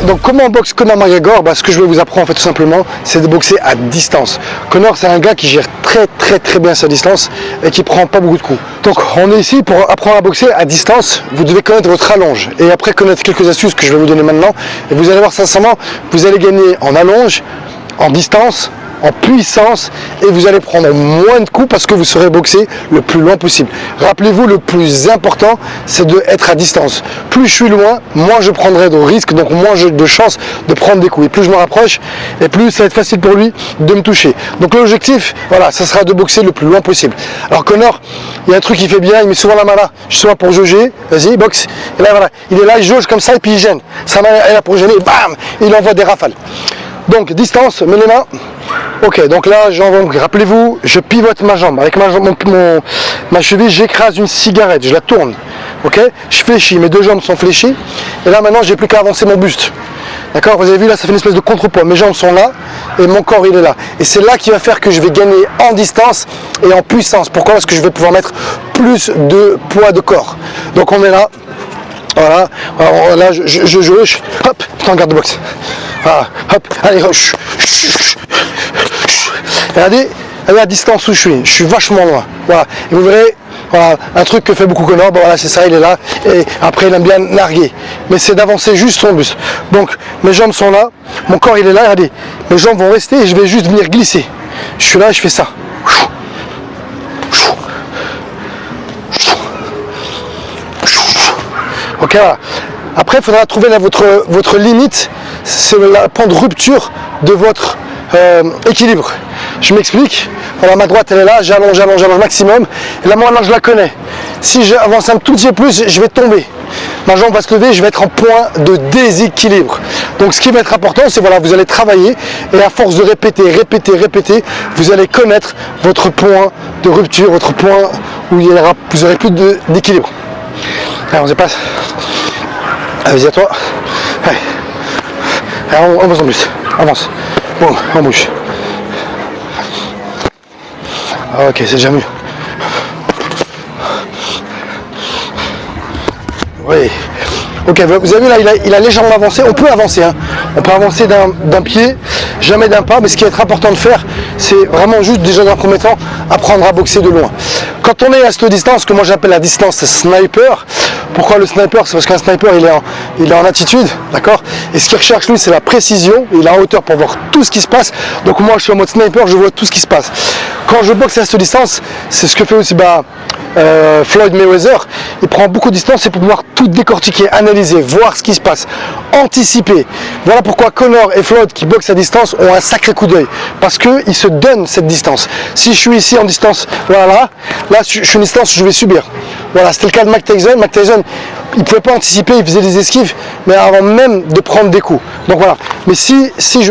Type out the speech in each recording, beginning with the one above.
Donc comment on boxe Conor McGregor? Ce que je vais vous apprendre en fait tout simplement, c'est de boxer à distance. Conor, c'est un gars qui gère très bien sa distance et qui prend pas beaucoup de coups. Donc on est ici pour apprendre à boxer à distance. Vous devez connaître votre allonge et après connaître quelques astuces que je vais vous donner maintenant. Et vous allez voir sincèrement, vous allez gagner en allonge, en distance, en puissance et vous allez prendre moins de coups parce que vous serez boxé le plus loin possible. Rappelez-vous, le plus important c'est d'être à distance. Plus je suis loin, moins je prendrai de risques, donc moins j'ai de chances de prendre des coups. Et plus je me rapproche, et plus ça va être facile pour lui de me toucher. Donc l'objectif, voilà, ça sera de boxer le plus loin possible. Alors Conor, il y a un truc qu'il fait bien, il met souvent la main là, souvent pour jauger, vas-y, boxe. Et là voilà, il est là, il jauge comme ça et puis il gêne. Sa main est là pour gêner, bam, il envoie des rafales. Donc distance, mets les mains. Ok, donc là, rappelez-vous, je pivote ma jambe. Avec ma cheville, j'écrase une cigarette, je la tourne. Ok, je fléchis, mes deux jambes sont fléchies. Et là, maintenant, j'ai plus qu'à avancer mon buste. D'accord, vous avez vu là, ça fait une espèce de contrepoids. Mes jambes sont là et mon corps, il est là. Et c'est là qui va faire que je vais gagner en distance et en puissance. Pourquoi? Parce que je vais pouvoir mettre plus de poids de corps. Donc on est là. Voilà, alors là je jauge, hop, je en garde de boxe. Voilà, hop, allez, regardez la distance où je suis vachement loin. Voilà, et vous verrez, voilà, un truc que fait beaucoup Conor, bon voilà, c'est ça, il est là, et après il aime bien narguer. Mais c'est d'avancer juste son buste. Donc mes jambes sont là, mon corps il est là, regardez, mes jambes vont rester et je vais juste venir glisser. Je suis là et je fais ça. Ok, voilà. Après, il faudra trouver là, votre limite, c'est le point de rupture de votre équilibre. Je m'explique. Voilà, ma droite, elle est là, j'allonge maximum. Et là, moi, je la connais. Si j'avance un tout petit peu plus, je vais tomber. Ma jambe va se lever, je vais être en point de déséquilibre. Donc, ce qui va être important, c'est voilà, vous allez travailler et à force de répéter, vous allez connaître votre point de rupture, votre point où vous n'aurez plus d'équilibre. Allez, on se passe. Vas-y à toi. Allez. Allez, on avance en plus. Avance. Bon, on bouge. Ok, c'est déjà mieux. Oui. Ok, vous avez vu là, il a légèrement avancé. On peut avancer, hein. On peut avancer d'un pied, jamais d'un pas. Mais ce qui est important de faire, c'est vraiment juste déjà dans un premier temps apprendre à boxer de loin. Quand on est à cette distance, que moi j'appelle la distance sniper. Pourquoi le sniper? C'est parce qu'un sniper il est en attitude, d'accord? Et ce qu'il recherche lui, c'est la précision. Il est en hauteur pour voir tout ce qui se passe. Donc moi je suis en mode sniper, je vois tout ce qui se passe. Quand je boxe à cette distance, c'est ce que fait aussi Floyd Mayweather. Il prend beaucoup de distance, c'est pour pouvoir tout décortiquer, analyser, voir ce qui se passe, anticiper. Voilà pourquoi Conor et Floyd qui boxent à distance ont un sacré coup d'œil, parce qu'ils se donnent cette distance. Si je suis ici en distance, voilà, là je suis en distance, je vais subir. Voilà, c'était le cas de Mike Tyson. Mike Tyson, il ne pouvait pas anticiper, il faisait des esquives, mais avant même de prendre des coups. Donc voilà. Mais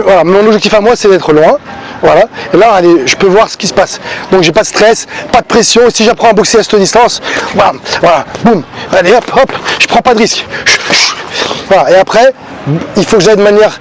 voilà, mon objectif à moi, c'est d'être loin. Voilà. Et là, allez, je peux voir ce qui se passe. Donc j'ai pas de stress, pas de pression. Et si j'apprends à boxer à cette distance, voilà, boum, allez, hop, je prends pas de risque. Voilà. Et après, il faut que j'aille de manière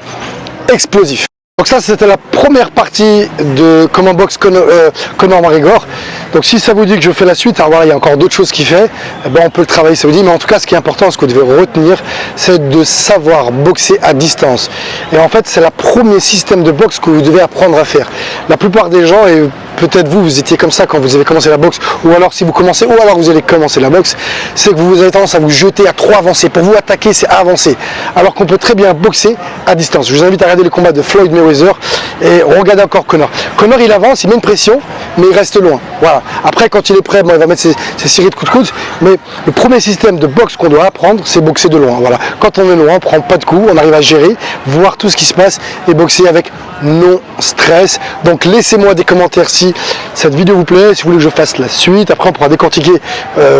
explosive. Donc ça, c'était la première partie de comment boxe Conor McGregor. Donc si ça vous dit que je fais la suite, alors voilà, il y a encore d'autres choses qu'il fait, on peut le travailler, ça vous dit. Mais en tout cas, ce qui est important, ce que vous devez retenir, c'est de savoir boxer à distance. Et en fait, c'est le premier système de boxe que vous devez apprendre à faire. La plupart des gens, et peut-être vous étiez comme ça quand vous avez commencé la boxe, ou alors si vous commencez, ou alors vous allez commencer la boxe, c'est que vous avez tendance à vous jeter à trop avancer. Pour vous attaquer, c'est avancer. Alors qu'on peut très bien boxer à distance. Je vous invite à regarder les combats de Floyd Mayweather et regardez encore Conor. Conor, il avance, il met une pression, mais il reste loin. Voilà. Après, quand il est prêt, il va mettre ses séries de coups de coude. Mais le premier système de boxe qu'on doit apprendre, c'est boxer de loin. Voilà. Quand on est loin, on ne prend pas de coups, on arrive à gérer, voir tout ce qui se passe et boxer avec non stress. Donc laissez-moi des commentaires si cette vidéo vous plaît, si vous voulez que je fasse la suite. Après, on pourra décortiquer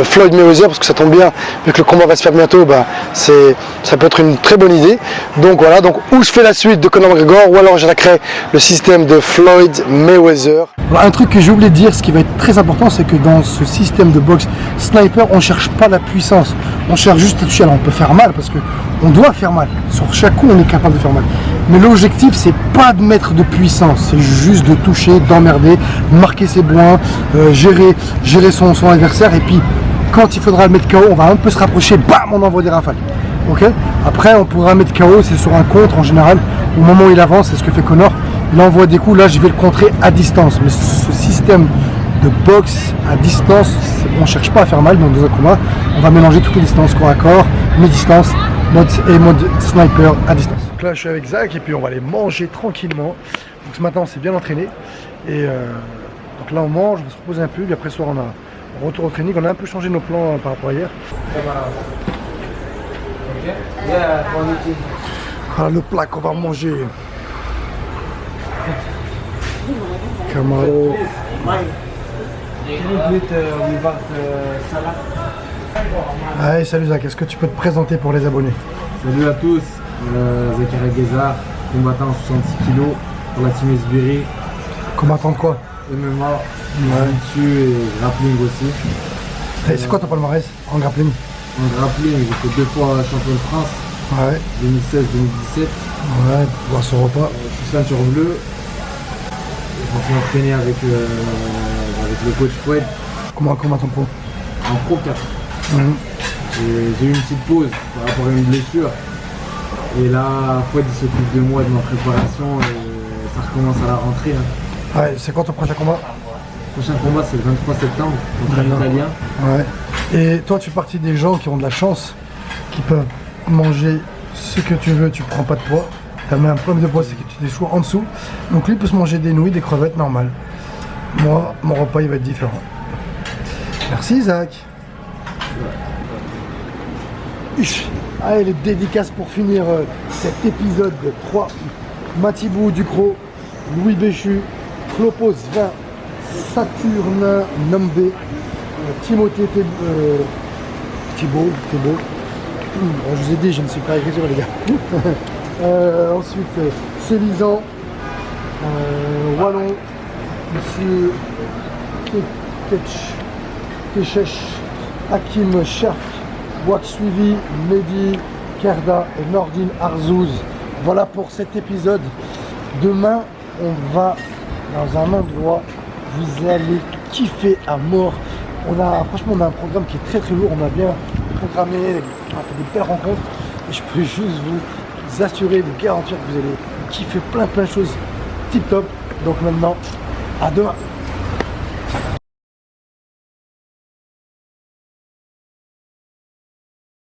Floyd Mayweather parce que ça tombe bien, vu que le combat va se faire bientôt, ça peut être une très bonne idée. Donc voilà, donc où je fais la suite de Conor McGregor ou alors j'attaquerai le système de Floyd Mayweather. Alors, un truc que j'ai oublié de dire, ce qui va être très important, c'est que dans ce système de boxe sniper, on ne cherche pas la puissance, on cherche juste à toucher. Alors on peut faire mal parce qu'on doit faire mal, sur chaque coup on est capable de faire mal. Mais l'objectif, c'est pas de mettre de puissance, c'est juste de toucher, d'emmerder, marquer ses points, gérer son adversaire. Et puis, quand il faudra le mettre KO, on va un peu se rapprocher, bam, on envoie des rafales. Ok? Après, on pourra mettre KO, c'est sur un contre en général. Au moment où il avance, c'est ce que fait Conor. Il envoie des coups, là je vais le contrer à distance. Mais ce système de boxe à distance, on ne cherche pas à faire mal dans un combat. On va mélanger toutes les distances, corps à corps, mi-distance, mode sniper à distance. Donc là je suis avec Zach et puis on va aller manger tranquillement. Donc ce matin on s'est bien entraîné. Et donc là on mange, on va se reposer un peu. Puis après ce soir on a retour au training. On a un peu changé nos plans par rapport à hier. Voilà le plat qu'on va manger. Camaro. Allez, salut Zach, est-ce que tu peux te présenter pour les abonnés? Salut à tous, Zachary Guézard, combattant 66 kg pour la team Esbiri. Combattant de quoi? MMA, dessus et grappling aussi. C'est quoi ton palmarès en grappling? En grappling, j'ai fait 2 fois champion de France, Ouais. 2016-2017. Ouais, boire son repas. Je suis ceinture bleue. Je me suis entraîné avec le coach Foued Comment ton pro? en pro 4. J'ai eu une petite pause par rapport à une blessure. Et là, Foued il s'occupe de moi, de ma préparation et ça recommence à la rentrée. Ouais, c'est quoi ton prochain combat? Le prochain combat c'est le 23 septembre contre un Italien. Ouais. Et toi tu fais partie des gens qui ont de la chance, qui peuvent manger ce que tu veux, tu prends pas de poids. T'as même un problème de poids, c'est que tu t'échoues en dessous. Donc lui peut se manger des nouilles, des crevettes normales. Moi, mon repas il va être différent. Merci Zach. Allez, les dédicaces pour finir cet épisode 3. Matibou Ducrot, Louis Béchu, Clopos 20, Saturnin Nombé, Timothée Thibault. Je vous ai dit, je ne suis pas écriture les gars. Ensuite, Célisan, Wallon, Monsieur Kechech, Hakim Shark, Wak Suivi, Mehdi, Kerda et Nordine Arzouz. Voilà pour cet épisode. Demain, on va dans un endroit, vous allez kiffer à mort. Franchement, on a un programme qui est très très lourd. On a bien programmé, on a fait des belles rencontres. Et je peux juste vous assurer, vous garantir que vous allez kiffer plein de choses tip top. Donc maintenant, à demain.